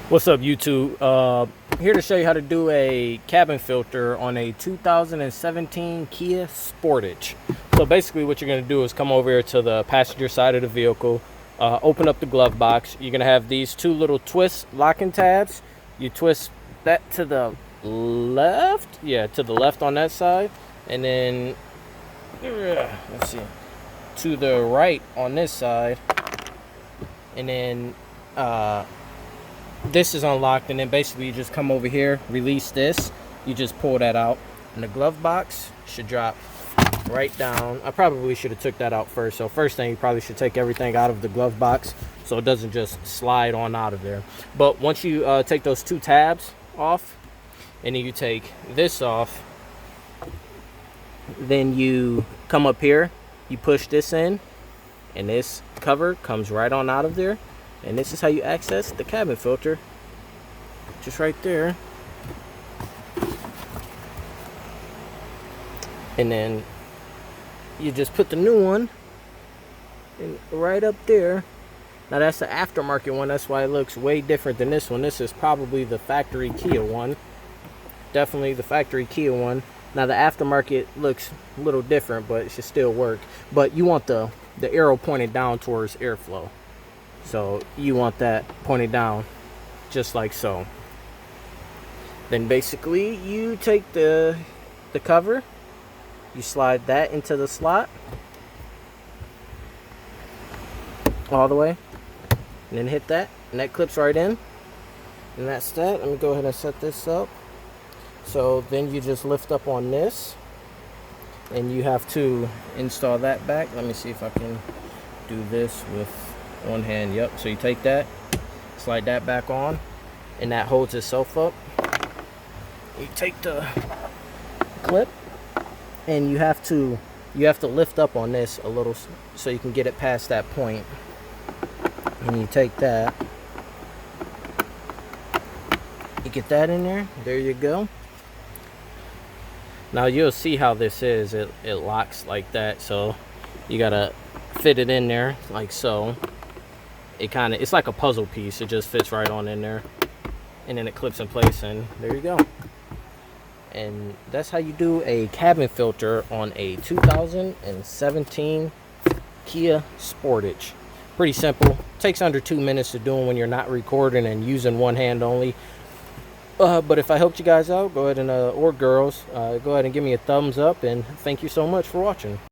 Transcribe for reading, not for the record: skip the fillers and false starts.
What's up, YouTube? Here to show you how to do a cabin filter on a 2017 Kia Sportage. So basically what you're going to do is come over here to the passenger side of the vehicle, open up the glove box. You're going to have these two little twist locking tabs. You twist that to the left, to the left on that side, and then let's see, to the right on this side, and then this is unlocked, and then basically you just come over here, release this, you just pull that out, and the glove box should drop right down. I probably should have took that out first. So first thing, you probably should take everything out of the glove box so it doesn't just slide on out of there. But once you take those two tabs off, and then you take this off, then you come up here, you push this in, and this cover comes right on out of there. And this is how you access the cabin filter, just right there. And then you just put the new one in right up there. Now that's the aftermarket one, that's why it looks way different than this one. This is probably the factory Kia one. Definitely the factory Kia one. Now the aftermarket looks a little different, but it should still work. But you want the arrow pointed down towards airflow. So you want that pointed down just like so. Then basically you take the cover, you slide that into the slot all the way, and then hit that, and that clips right in. And that's that. Let me go ahead and set this up. So then you just lift up on this, and you have to install that back. Let me see if I can do this with one hand. Yep. So you take that, slide that back on, and that holds itself up. You take the clip, and you have to lift up on this a little so you can get it past that point. And you take that, you get that in there. There you go. Now you'll see how this is. It locks like that, so you gotta fit it in there like so. It's like a puzzle piece. It just fits right on in there, and then it clips in place, and there you go. And that's how you do a cabin filter on a 2017 Kia Sportage. Pretty simple. Takes under 2 minutes to do them when you're not recording and using one hand only. But if I helped you guys out, go ahead and or girls, go ahead and give me a thumbs up, and thank you so much for watching.